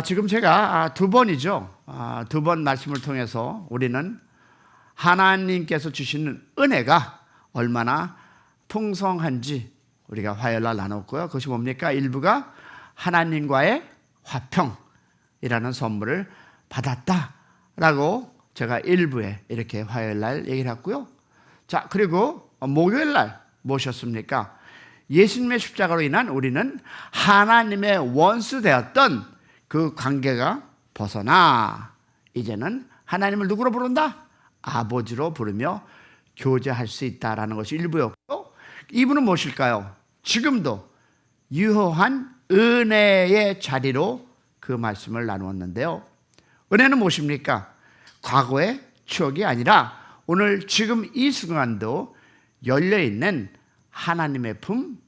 지금 제가 두 번이죠. 두 번 말씀을 통해서 우리는 하나님께서 주시는 은혜가 얼마나 풍성한지 우리가 화요일날 나눴고요. 그것이 뭡니까? 일부가 하나님과의 화평이라는 선물을 받았다라고 제가 일부에 이렇게 화요일날 얘기를 했고요. 자, 그리고 목요일날 무엇이었습니까? 예수님의 십자가로 인한 우리는 하나님의 원수 되었던 그 관계가 벗어나 이제는 하나님을 누구로 부른다? 아버지로 부르며 교제할 수 있다라는 것이 1부였고, 2부는 무엇일까요? 지금도 유효한 은혜의 자리로 그 말씀을 나누었는데요. 은혜는 무엇입니까? 과거의 추억이 아니라 오늘 지금 이 순간도 열려있는 하나님의 품,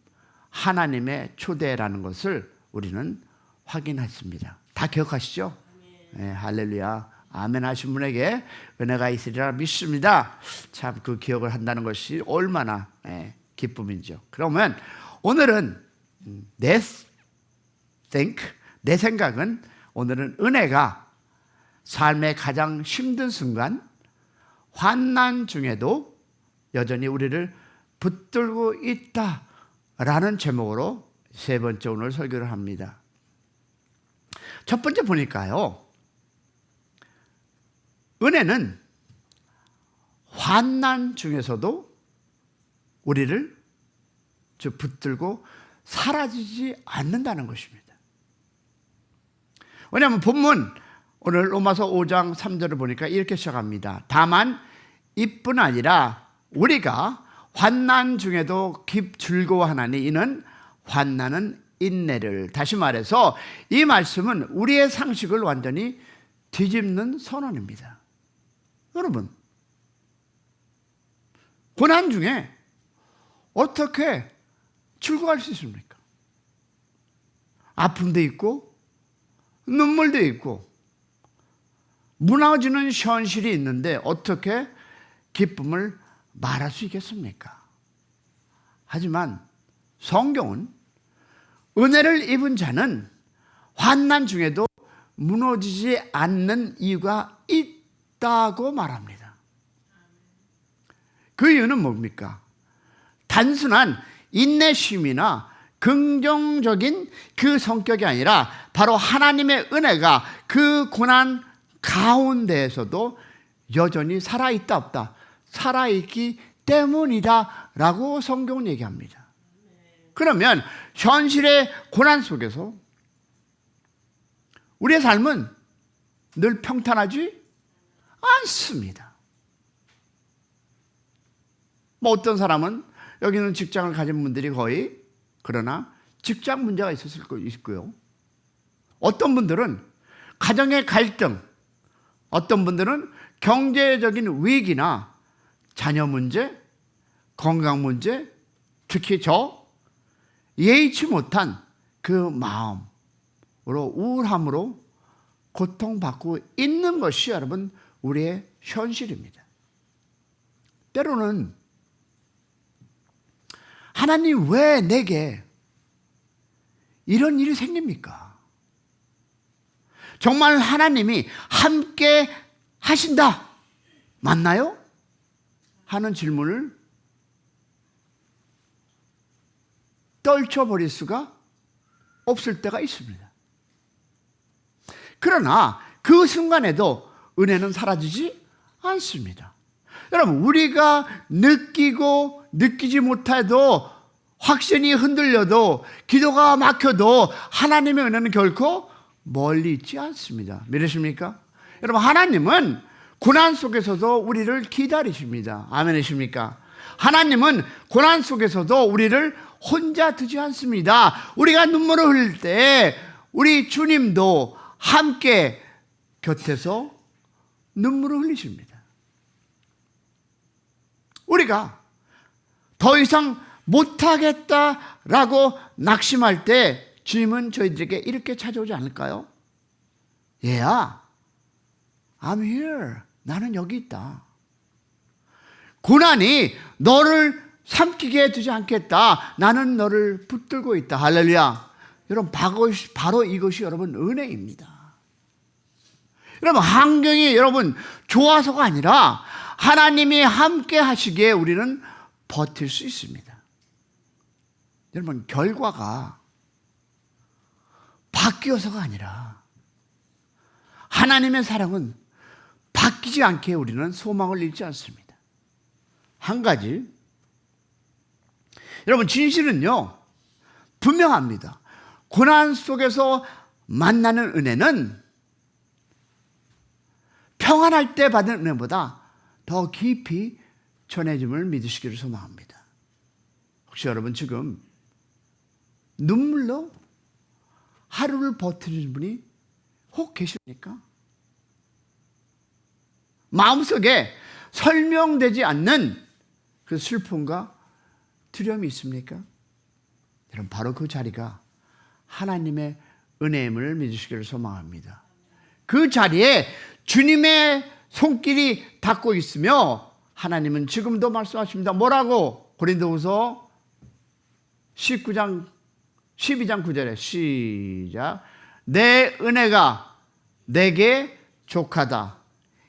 하나님의 초대라는 것을 우리는 확인했습니다. 다 기억하시죠? 네, 할렐루야. 아멘 하신 분에게 은혜가 있으리라 믿습니다. 참 그 기억을 한다는 것이 얼마나 기쁨이죠. 그러면 오늘은 내 생각은 오늘은 은혜가 삶의 가장 힘든 순간, 환난 중에도 여전히 우리를 붙들고 있다라는 제목으로 세 번째 오늘 설교를 합니다. 첫 번째 보니까요, 은혜는 환난 중에서도 우리를 붙들고 사라지지 않는다는 것입니다. 왜냐하면 본문 오늘 로마서 5장 3절을 보니까 이렇게 시작합니다. 다만 이뿐 아니라 우리가 환난 중에도 즐거워하나니 이는 환난은 인내를, 다시 말해서 이 말씀은 우리의 상식을 완전히 뒤집는 선언입니다. 여러분, 고난 중에 어떻게 즐거워할 수 있습니까? 아픔도 있고 눈물도 있고 무너지는 현실이 있는데 어떻게 기쁨을 말할 수 있겠습니까? 하지만 성경은 은혜를 입은 자는 환난 중에도 무너지지 않는 이유가 있다고 말합니다. 그 이유는 뭡니까? 단순한 인내심이나 긍정적인 그 성격이 아니라 바로 하나님의 은혜가 그 고난 가운데에서도 여전히 살아있다 없다? 살아있기 때문이다 라고 성경은 얘기합니다. 그러면 현실의 고난 속에서 우리의 삶은 늘 평탄하지 않습니다. 어떤 사람은 여기는 직장을 가진 분들이 거의, 그러나 직장 문제가 있었을 거 있고요. 어떤 분들은 가정의 갈등, 어떤 분들은 경제적인 위기나 자녀 문제, 건강 문제, 특히 예의치 못한 그 마음으로 우울함으로 고통받고 있는 것이 여러분 우리의 현실입니다. 때로는 하나님 왜 내게 이런 일이 생깁니까? 정말 하나님이 함께 하신다, 맞나요? 하는 질문을 떨쳐버릴 수가 없을 때가 있습니다. 그러나 그 순간에도 은혜는 사라지지 않습니다. 여러분, 우리가 느끼고 느끼지 못해도, 확신이 흔들려도, 기도가 막혀도 하나님의 은혜는 결코 멀리 있지 않습니다. 믿으십니까? 여러분, 하나님은 고난 속에서도 우리를 기다리십니다. 아멘이십니까? 하나님은 고난 속에서도 우리를 혼자 두지 않습니다. 우리가 눈물을 흘릴 때 우리 주님도 함께 곁에서 눈물을 흘리십니다. 우리가 더 이상 못하겠다라고 낙심할 때 주님은 저희들에게 이렇게 찾아오지 않을까요? 얘야, I'm here. 나는 여기 있다. 고난이 너를 삼키게 두지 않겠다. 나는 너를 붙들고 있다. 할렐루야. 여러분, 바로 이것이 여러분 은혜입니다. 여러분, 환경이 여러분 좋아서가 아니라 하나님이 함께 하시기에 우리는 버틸 수 있습니다. 여러분, 결과가 바뀌어서가 아니라 하나님의 사랑은 바뀌지 않게 우리는 소망을 잃지 않습니다. 한 가지, 여러분, 진실은요 분명합니다. 고난 속에서 만나는 은혜는 평안할 때 받은 은혜보다 더 깊이 전해짐을 믿으시기를 소망합니다. 혹시 여러분 지금 눈물로 하루를 버티는 분이 혹 계십니까? 마음속에 설명되지 않는 그 슬픔과 두려움이 있습니까? 여러분, 바로 그 자리가 하나님의 은혜임을 믿으시기를 소망합니다. 그 자리에 주님의 손길이 닿고 있으며 하나님은 지금도 말씀하십니다. 뭐라고? 고린도후서 12장 9절에 시작. 내 은혜가 내게 족하다.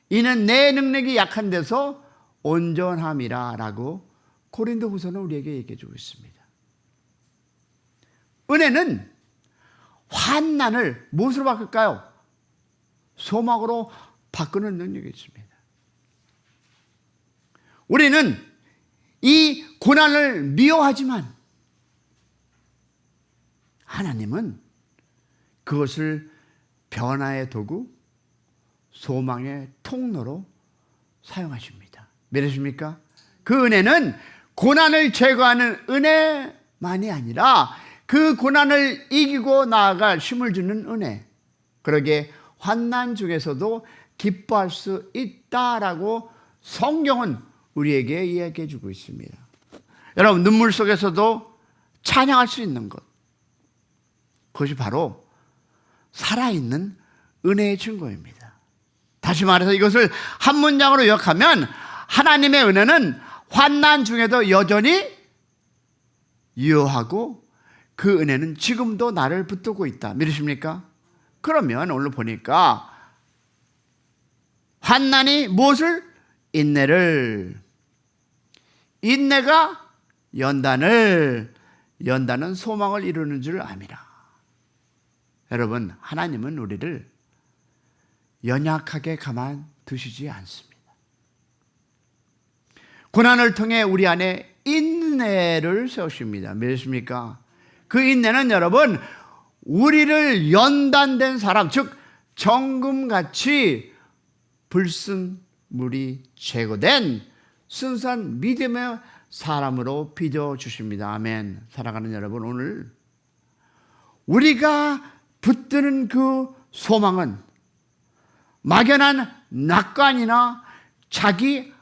이는 내 능력이 약한 데서 온전함이라 라고 고린도후서는 우리에게 얘기해 주고 있습니다. 은혜는 환난을 무엇으로 바꿀까요? 소망으로 바꾸는 능력이 있습니다. 우리는 이 고난을 미워하지만 하나님은 그것을 변화의 도구, 소망의 통로로 사용하십니다. 믿으십니까? 그 은혜는 고난을 제거하는 은혜만이 아니라 그 고난을 이기고 나아갈 힘을 주는 은혜. 그러기에 환난 중에서도 기뻐할 수 있다라고 성경은 우리에게 이야기해 주고 있습니다. 여러분, 눈물 속에서도 찬양할 수 있는 것, 그것이 바로 살아있는 은혜의 증거입니다. 다시 말해서 이것을 한 문장으로 요약하면 하나님의 은혜는 환난 중에도 여전히 유효하고 그 은혜는 지금도 나를 붙들고 있다. 믿으십니까? 그러면 오늘 보니까 환난이 무엇을? 인내를, 인내가 연단을, 연단은 소망을 이루는 줄 암이라. 여러분, 하나님은 우리를 연약하게 가만두시지 않습니다. 고난을 통해 우리 안에 인내를 세우십니다. 믿으십니까? 그 인내는 여러분, 우리를 연단된 사람, 즉 정금같이 불순물이 제거된 순수한 믿음의 사람으로 빚어주십니다. 아멘. 사랑하는 여러분, 오늘 우리가 붙드는 그 소망은 막연한 낙관이나 자기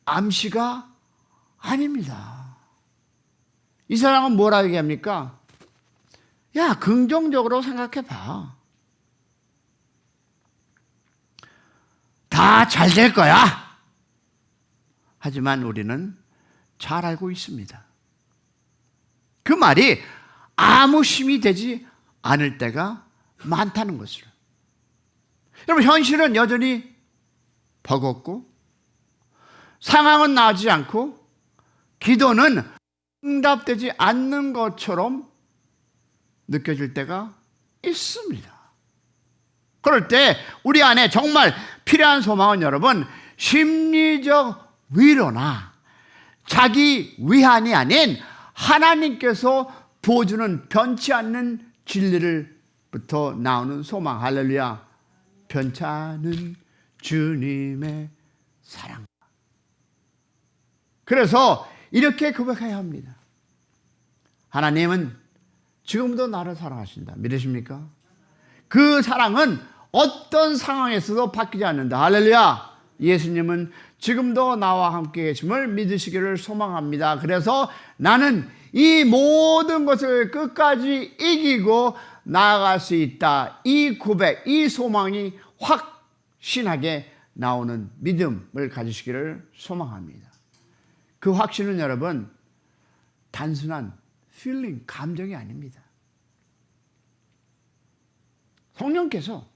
암시가 아닙니다. 이 사람은 뭐라고 얘기합니까? 야, 긍정적으로 생각해 봐. 다 잘 될 거야. 하지만 우리는 잘 알고 있습니다. 그 말이 아무 힘이 되지 않을 때가 많다는 것을. 여러분, 현실은 여전히 버겁고 상황은 나아지지 않고 기도는 응답되지 않는 것처럼 느껴질 때가 있습니다. 그럴 때 우리 안에 정말 필요한 소망은 여러분, 심리적 위로나 자기 위안이 아닌 하나님께서 부어주는 변치 않는 진리를부터 나오는 소망. 할렐루야. 변치 않은 주님의 사랑. 그래서 이렇게 고백해야 합니다. 하나님은 지금도 나를 사랑하신다. 믿으십니까? 그 사랑은 어떤 상황에서도 바뀌지 않는다. 할렐루야. 예수님은 지금도 나와 함께 계심을 믿으시기를 소망합니다. 그래서 나는 이 모든 것을 끝까지 이기고 나아갈 수 있다. 이 고백, 이 소망이 확신하게 나오는 믿음을 가지시기를 소망합니다. 그 확신은 여러분, 단순한 feeling, 감정이 아닙니다. 성령께서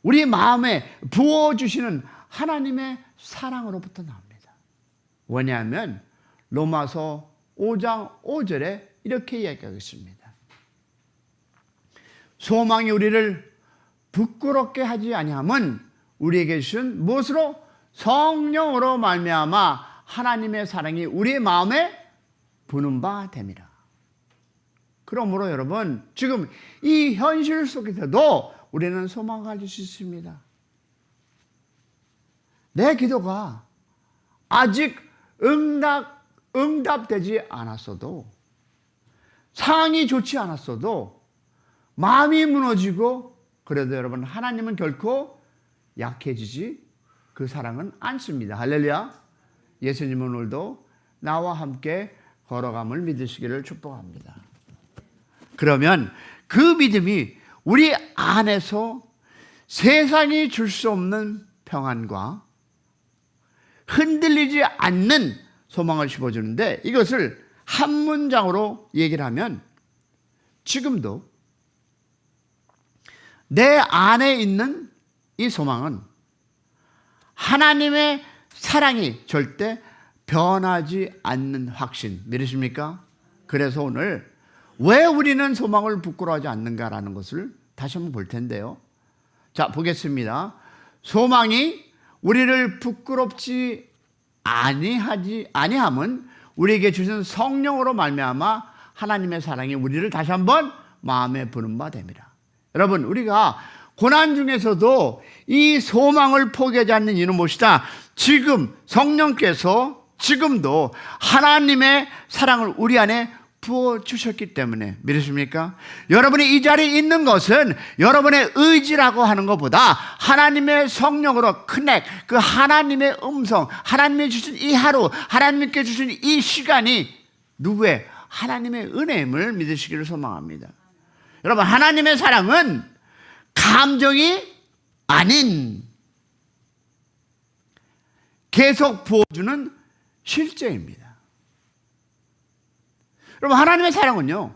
우리 마음에 부어주시는 하나님의 사랑으로부터 나옵니다. 왜냐하면 로마서 5장 5절에 이렇게 이야기하고 있습니다. 소망이 우리를 부끄럽게 하지 아니함은 우리에게 주신 무엇으로? 성령으로 말미암아 하나님의 사랑이 우리의 마음에 부는 바 됨이라. 그러므로 여러분, 지금 이 현실 속에서도 우리는 소망을 가질 수 있습니다. 내 기도가 아직 응답되지 않았어도, 상황이 좋지 않았어도, 마음이 무너지고, 그래도 여러분, 하나님은 결코 약해지지 그 사랑은 않습니다. 할렐루야. 예수님은 오늘도 나와 함께 걸어감을 믿으시기를 축복합니다. 그러면 그 믿음이 우리 안에서 세상이 줄 수 없는 평안과 흔들리지 않는 소망을 심어주는데, 이것을 한 문장으로 얘기를 하면, 지금도 내 안에 있는 이 소망은 하나님의 사랑이 절대 변하지 않는 확신, 믿으십니까? 그래서 오늘 왜 우리는 소망을 부끄러워하지 않는가라는 것을 다시 한번 볼 텐데요. 자, 보겠습니다. 소망이 우리를 부끄럽지 아니함은 우리에게 주신 성령으로 말미암아 하나님의 사랑이 우리를 다시 한번 마음에 부는 바 됩니다. 여러분, 우리가 고난 중에서도 이 소망을 포기하지 않는 이유는 무엇이다? 지금 성령께서 지금도 하나님의 사랑을 우리 안에 부어주셨기 때문에. 믿으십니까? 여러분이 이 자리에 있는 것은 여러분의 의지라고 하는 것보다 하나님의 성령으로 커넥, 그 하나님의 음성, 하나님이 주신 이 하루, 하나님께 주신 이 시간이 누구의? 하나님의 은혜임을 믿으시기를 소망합니다. 여러분, 하나님의 사랑은 감정이 아닌 계속 부어주는 실제입니다. 여러분, 하나님의 사랑은요,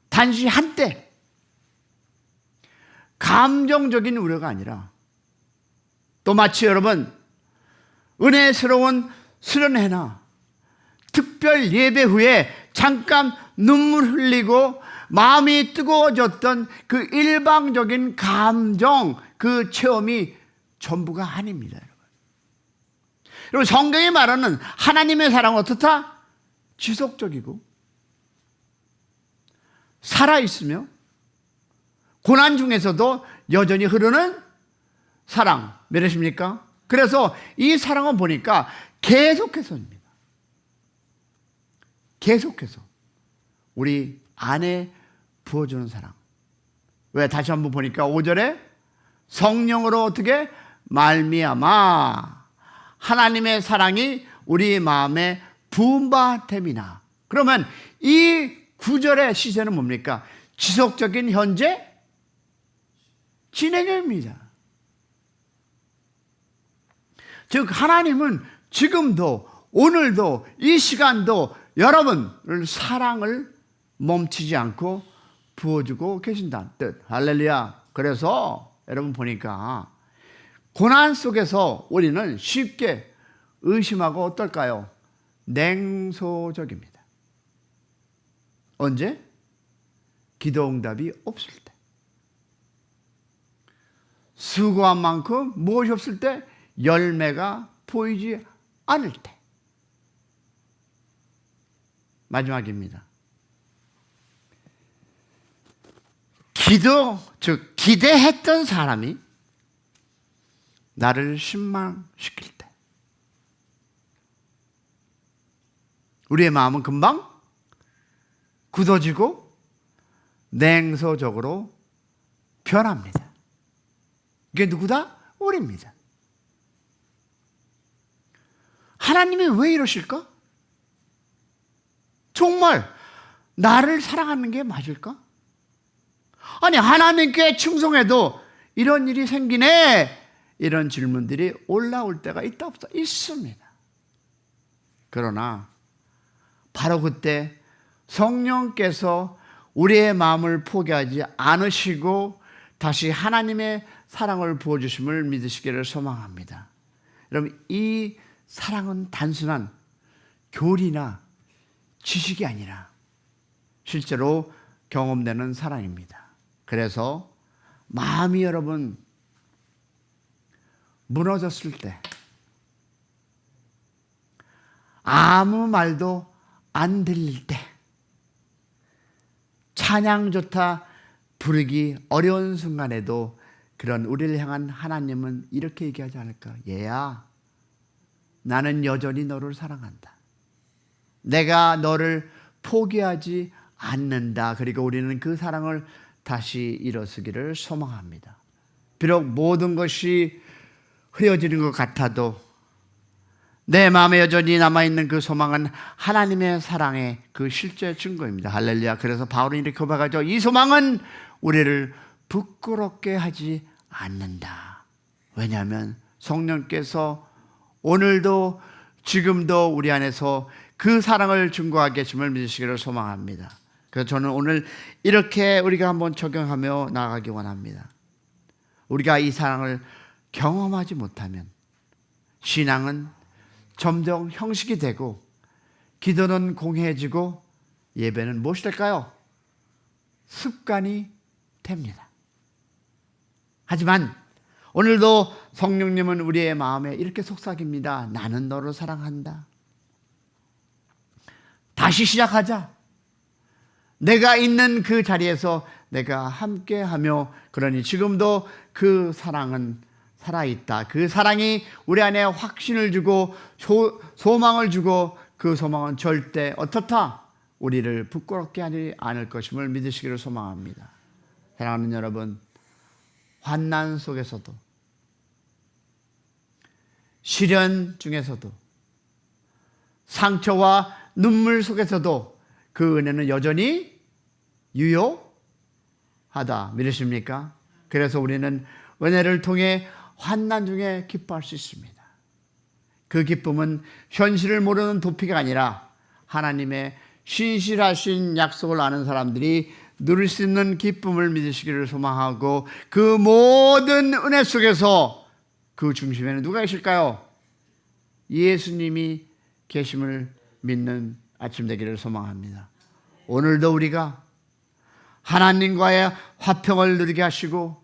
단지 한때 감정적인 우려가 아니라, 또 마치 여러분 은혜스러운 수련회나 특별 예배 후에 잠깐 눈물 흘리고 마음이 뜨거워졌던 그 일방적인 감정, 그 체험이 전부가 아닙니다. 여러분, 성경이 말하는 하나님의 사랑은 어떻다? 지속적이고 살아있으며 고난 중에서도 여전히 흐르는 사랑. 믿으십니까? 그래서 이 사랑은 보니까 계속해서입니다. 계속해서 우리 안에 부어주는 사랑. 왜? 다시 한번 보니까 5절에 성령으로 어떻게? 말미암아 하나님의 사랑이 우리 마음에 부은 바 됨이나. 그러면 이 9절의 시제는 뭡니까? 지속적인 현재 진행형입니다. 즉 하나님은 지금도 오늘도 이 시간도 여러분을 사랑을 멈추지 않고 부어주고 계신다는 뜻. 할렐루야. 그래서 여러분 보니까 고난 속에서 우리는 쉽게 의심하고 어떨까요? 냉소적입니다. 언제? 기도 응답이 없을 때. 수고한 만큼 무엇이 없을 때? 열매가 보이지 않을 때. 마지막입니다. 즉 기대했던 사람이 나를 실망시킬 때 우리의 마음은 금방 굳어지고 냉소적으로 변합니다. 이게 누구다? 우리입니다. 하나님이 왜 이러실까? 정말 나를 사랑하는 게 맞을까? 아니, 하나님께 충성해도 이런 일이 생기네. 이런 질문들이 올라올 때가 있다 없다? 있습니다. 그러나 바로 그때 성령께서 우리의 마음을 포기하지 않으시고 다시 하나님의 사랑을 부어주심을 믿으시기를 소망합니다. 여러분, 이 사랑은 단순한 교리나 지식이 아니라 실제로 경험되는 사랑입니다. 그래서 마음이 여러분 무너졌을 때, 아무 말도 안 들릴 때, 찬양조차 부르기 어려운 순간에도 그런 우리를 향한 하나님은 이렇게 얘기하지 않을까? 얘야, 나는 여전히 너를 사랑한다. 내가 너를 포기하지 않는다. 그리고 우리는 그 사랑을 다시 일어서기를 소망합니다. 비록 모든 것이 흐려지는 것 같아도 내 마음에 여전히 남아있는 그 소망은 하나님의 사랑의 그 실제 증거입니다. 할렐루야. 그래서 바울은 이렇게 고백하죠. 이 소망은 우리를 부끄럽게 하지 않는다. 왜냐하면 성령께서 오늘도 지금도 우리 안에서 그 사랑을 증거하고 계심을 믿으시기를 소망합니다. 그래서 저는 오늘 이렇게 우리가 한번 적용하며 나아가기 원합니다. 우리가 이 사랑을 경험하지 못하면 신앙은 점점 형식이 되고 기도는 공해지고 예배는 무엇이 될까요? 습관이 됩니다. 하지만 오늘도 성령님은 우리의 마음에 이렇게 속삭입니다. 나는 너를 사랑한다. 다시 시작하자. 내가 있는 그 자리에서 내가 함께하며, 그러니 지금도 그 사랑은 살아있다. 그 사랑이 우리 안에 확신을 주고 소망을 주고, 그 소망은 절대 어떻다? 우리를 부끄럽게 하지 않을 것임을 믿으시기를 소망합니다. 사랑하는 여러분, 환난 속에서도, 시련 중에서도, 상처와 눈물 속에서도 그 은혜는 여전히 유효하다. 믿으십니까? 그래서 우리는 은혜를 통해 환난 중에 기뻐할 수 있습니다. 그 기쁨은 현실을 모르는 도피가 아니라 하나님의 신실하신 약속을 아는 사람들이 누릴 수 있는 기쁨을 믿으시기를 소망하고, 그 모든 은혜 속에서 그 중심에는 누가 계실까요? 예수님이 계심을 믿는 아침 되기를 소망합니다. 오늘도 우리가 하나님과의 화평을 누리게 하시고,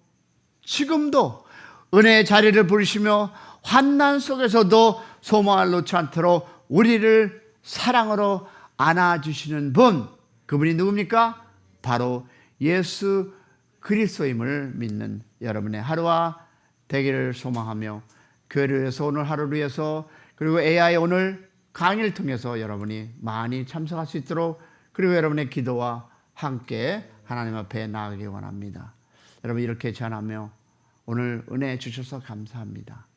지금도 은혜의 자리를 부르시며 환난 속에서도 소망을 놓지 않도록 우리를 사랑으로 안아주시는 분, 그분이 누굽니까? 바로 예수 그리스도임을 믿는 여러분의 하루가 되기를 소망하며, 교회를 위해서, 오늘 하루를 위해서, 그리고 AI 오늘 강의를 통해서 여러분이 많이 참석할 수 있도록, 그리고 여러분의 기도와 함께 하나님 앞에 나아가기 원합니다. 여러분, 이렇게 전하며 오늘 은혜 주셔서 감사합니다.